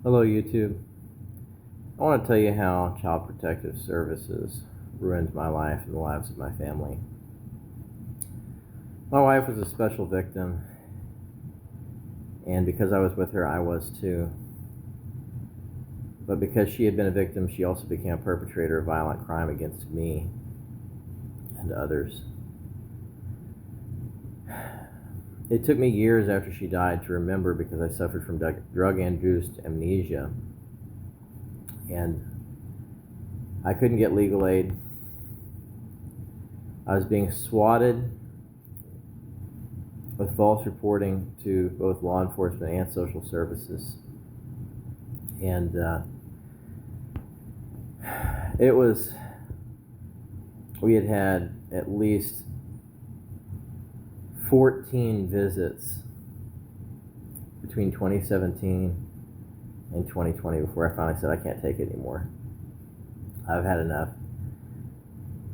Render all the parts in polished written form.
Hello, YouTube. I want to tell you how Child Protective Services ruined my life and the lives of my family. My wife was a special victim, and because I was with her, I was too. But because she had been a victim, she also became a perpetrator of violent crime against me and others. It took me years after she died to remember because I suffered from drug-induced amnesia. And I couldn't get legal aid. I was being swatted with false reporting to both law enforcement and social services. And we had at least 14 visits between 2017 and 2020 before I finally said I can't take it anymore. I've had enough.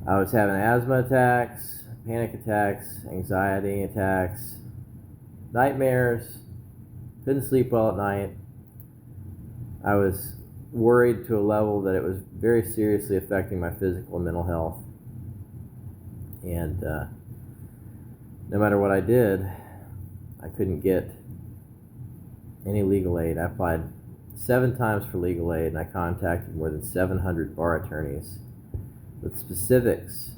I was having asthma attacks, panic attacks, anxiety attacks, nightmares, couldn't sleep well at night. I was worried to a level that it was very seriously affecting my physical and mental health. And no matter what I did, I couldn't get any legal aid. I applied 7 times for legal aid, and I contacted more than 700 bar attorneys with specifics.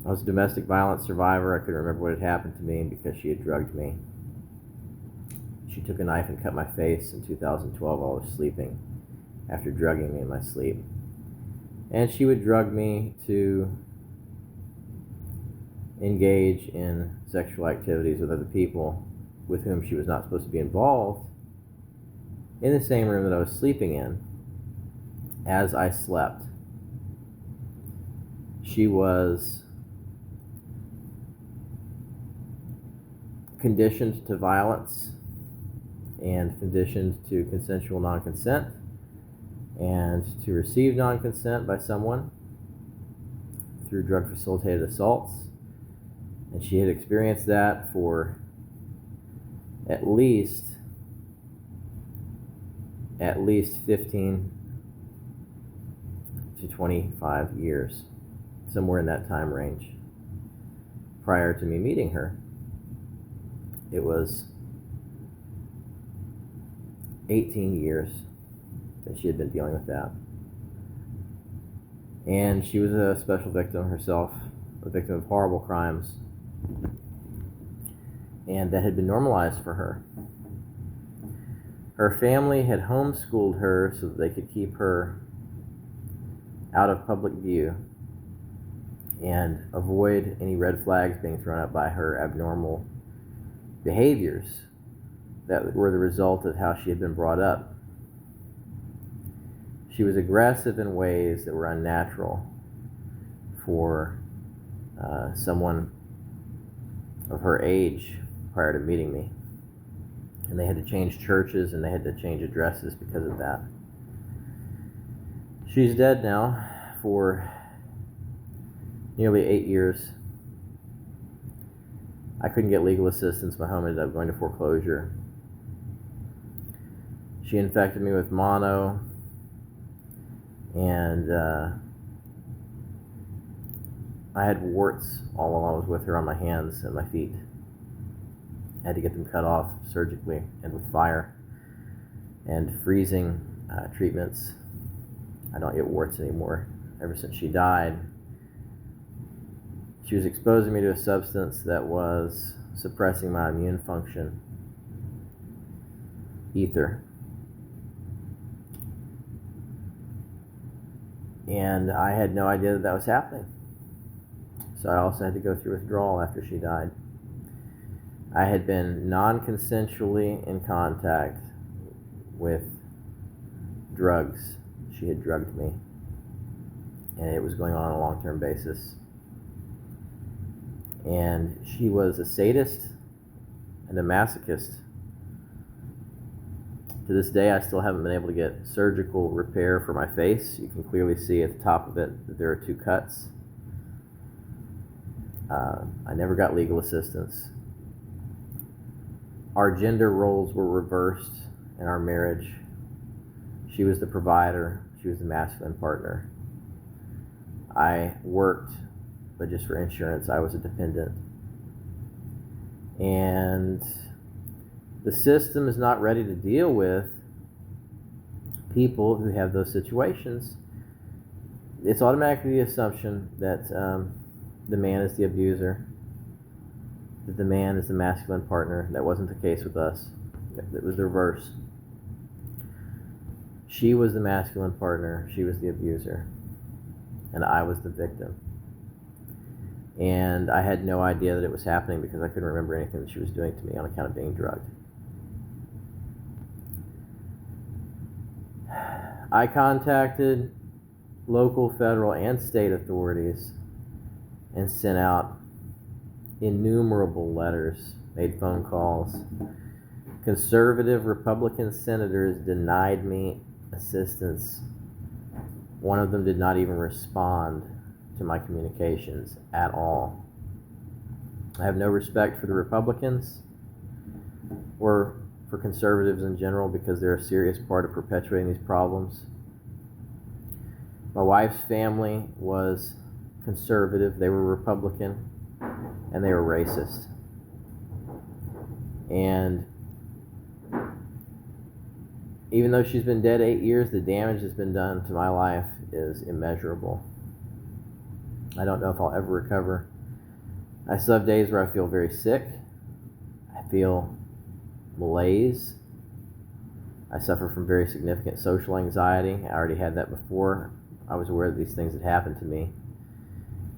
I was a domestic violence survivor. I couldn't remember what had happened to me because she had drugged me. She took a knife and cut my face in 2012 while I was sleeping after drugging me in my sleep. And she would drug me to engage in sexual activities with other people with whom she was not supposed to be involved in the same room that I was sleeping in as I slept. She was conditioned to violence and conditioned to consensual non-consent and to receive non-consent by someone through drug-facilitated assaults. And she had experienced that for at least 15 to 25 years, somewhere in that time range, prior to me meeting her. It was 18 years that she had been dealing with that. And she was a special victim herself, a victim of horrible crimes, and that had been normalized for her. Her family had homeschooled her so that they could keep her out of public view and avoid any red flags being thrown up by her abnormal behaviors that were the result of how she had been brought up. She was aggressive in ways that were unnatural for someone of her age prior to meeting me. And they had to change churches and they had to change addresses because of that. She's dead now for nearly 8 years. I couldn't get legal assistance. My home ended up going to foreclosure. She infected me with mono, and I had warts all while I was with her on my hands and my feet. I had to get them cut off surgically and with fire and freezing treatments. I don't get warts anymore. Ever since she died, she was exposing me to a substance that was suppressing my immune function. Ether. And I had no idea that was happening. So I also had to go through withdrawal after she died. I had been non-consensually in contact with drugs. She had drugged me, and it was going on a long-term basis. And she was a sadist and a masochist. To this day, I still haven't been able to get surgical repair for my face. You can clearly see at the top of it that there are 2 cuts. I never got legal assistance. Our gender roles were reversed in our marriage. She was the provider. She was the masculine partner. I worked, but just for insurance. I was a dependent. And the system is not ready to deal with people who have those situations. It's automatically the assumption that the man is the abuser, that the man is the masculine partner. That wasn't the case with us. It was the reverse. She was the masculine partner, she was the abuser, and I was the victim. And I had no idea that it was happening because I couldn't remember anything that she was doing to me on account of being drugged. I contacted local, federal, and state authorities and sent out innumerable letters, made phone calls. Conservative Republican senators denied me assistance. One of them did not even respond to my communications at all. I have no respect for the Republicans or for conservatives in general because they're a serious part of perpetuating these problems. My wife's family was conservative, they were Republican, and they were racist. And even though she's been dead 8 years, the damage that's been done to my life is immeasurable. I don't know if I'll ever recover. I still have days where I feel very sick. I feel malaise. I suffer from very significant social anxiety. I already had that before I was aware that these things had happened to me.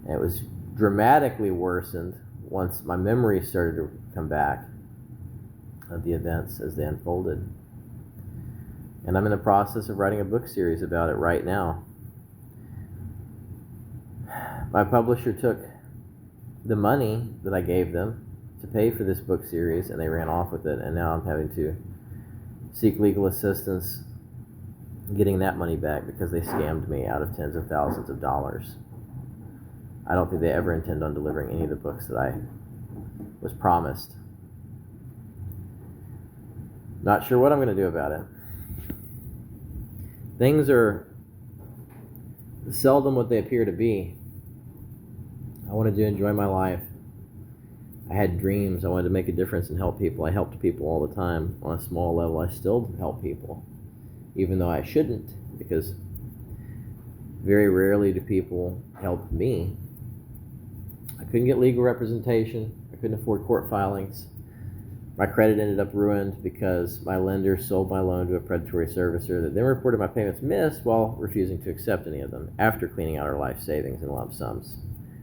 And it was dramatically worsened once my memory started to come back of the events as they unfolded. And I'm in the process of writing a book series about it right now. My publisher took the money that I gave them to pay for this book series and they ran off with it, and now I'm having to seek legal assistance getting that money back because they scammed me out of tens of thousands of dollars. I don't think they ever intend on delivering any of the books that I was promised. Not sure what I'm going to do about it. Things are seldom what they appear to be. I wanted to enjoy my life. I had dreams. I wanted to make a difference and help people. I helped people all the time on a small level. I still help people, even though I shouldn't, because very rarely do people help me. I couldn't get legal representation. I couldn't afford court filings. My credit ended up ruined because my lender sold my loan to a predatory servicer that then reported my payments missed while refusing to accept any of them after cleaning out our life savings in lump sums.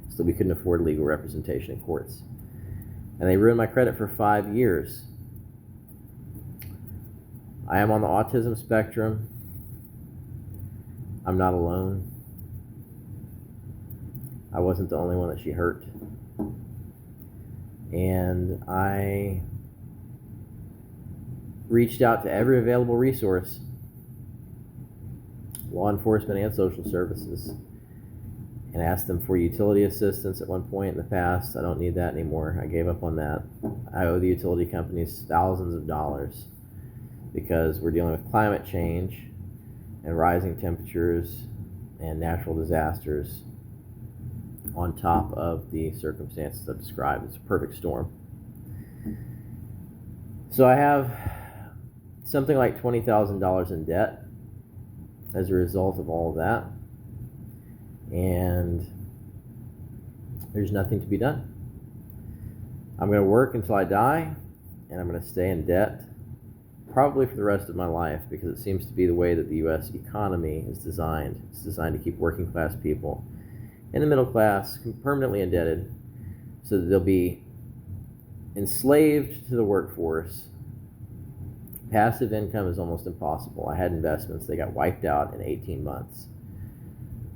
So we couldn't afford legal representation in courts. And they ruined my credit for 5 years. I am on the autism spectrum. I'm not alone. I wasn't the only one that she hurt. And I reached out to every available resource, law enforcement and social services, and asked them for utility assistance at one point in the past. I don't need that anymore. I gave up on that. I owe the utility companies thousands of dollars because we're dealing with climate change and rising temperatures and natural disasters on top of the circumstances I've described. It's a perfect storm. So I have something like $20,000 in debt as a result of all of that. And there's nothing to be done. I'm going to work until I die, and I'm going to stay in debt probably for the rest of my life because it seems to be the way that the U.S. economy is designed. It's designed to keep working class people and the middle class permanently indebted so that they'll be enslaved to the workforce. Passive income is almost impossible. I had investments. They got wiped out in 18 months.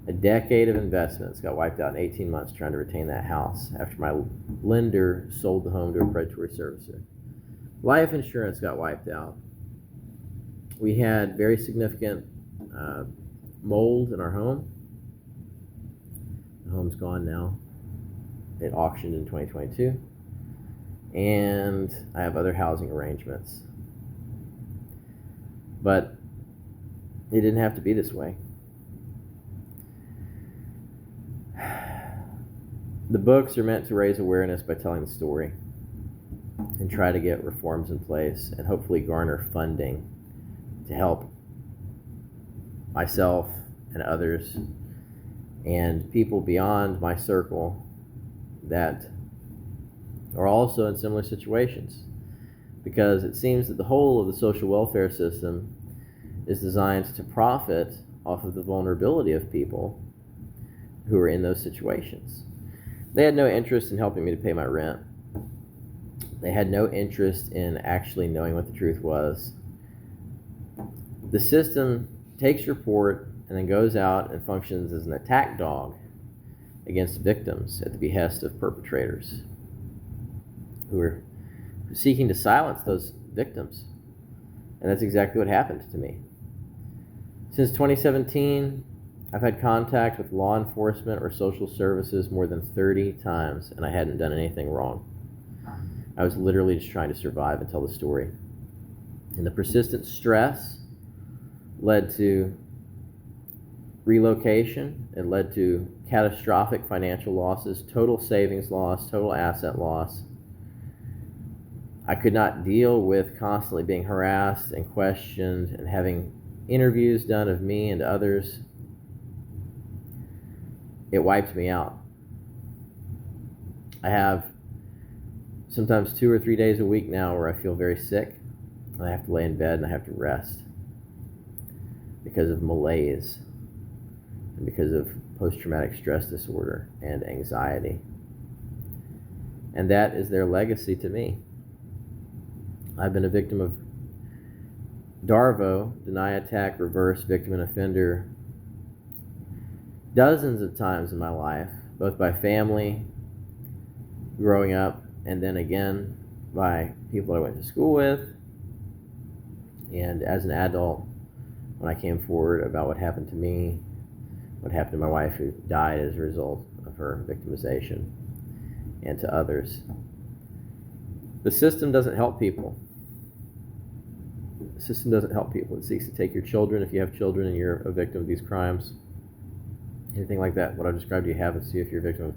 A decade of investments got wiped out in 18 months trying to retain that house after my lender sold the home to a predatory servicer. Life insurance got wiped out. We had very significant mold in our home. The home's gone now. It auctioned in 2022. And I have other housing arrangements. But it didn't have to be this way. The books are meant to raise awareness by telling the story and try to get reforms in place and hopefully garner funding to help myself and others and people beyond my circle that are also in similar situations. Because it seems that the whole of the social welfare system is designed to profit off of the vulnerability of people who are in those situations. They had no interest in helping me to pay my rent. They had no interest in actually knowing what the truth was. The system takes report and then goes out and functions as an attack dog against victims at the behest of perpetrators who are seeking to silence those victims. And that's exactly what happened to me. Since 2017, I've had contact with law enforcement or social services more than 30 times, and I hadn't done anything wrong. I was literally just trying to survive and tell the story. And the persistent stress led to relocation. It led to catastrophic financial losses, total savings loss, total asset loss. I could not deal with constantly being harassed and questioned and having interviews done of me and others. It wiped me out. I have sometimes 2 or 3 days a week now where I feel very sick and I have to lay in bed and I have to rest because of malaise and because of post-traumatic stress disorder and anxiety. And that is their legacy to me. I've been a victim of DARVO, deny, attack, reverse, victim and offender, dozens of times in my life, both by family growing up and then again by people I went to school with, and as an adult when I came forward about what happened to me, what happened to my wife who died as a result of her victimization, and to others. The system doesn't help people. The system doesn't help people. It seeks to take your children, if you have children and you're a victim of these crimes, anything like that, what I've described, you have it. See if you're a victim of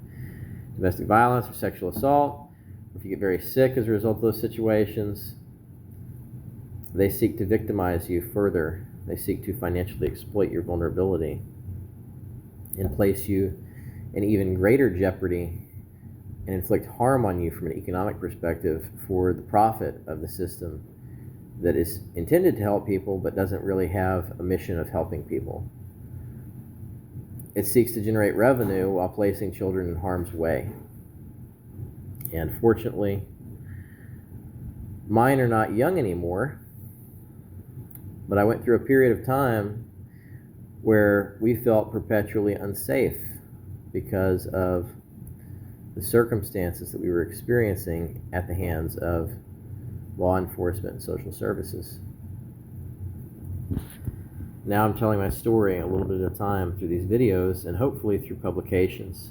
domestic violence or sexual assault, or if you get very sick as a result of those situations. They seek to victimize you further. They seek to financially exploit your vulnerability and place you in even greater jeopardy and inflict harm on you from an economic perspective for the profit of the system that is intended to help people but doesn't really have a mission of helping people. It seeks to generate revenue while placing children in harm's way. And fortunately, mine are not young anymore, but I went through a period of time where we felt perpetually unsafe because of the circumstances that we were experiencing at the hands of law enforcement and social services. Now I'm telling my story a little bit at a time through these videos and hopefully through publications.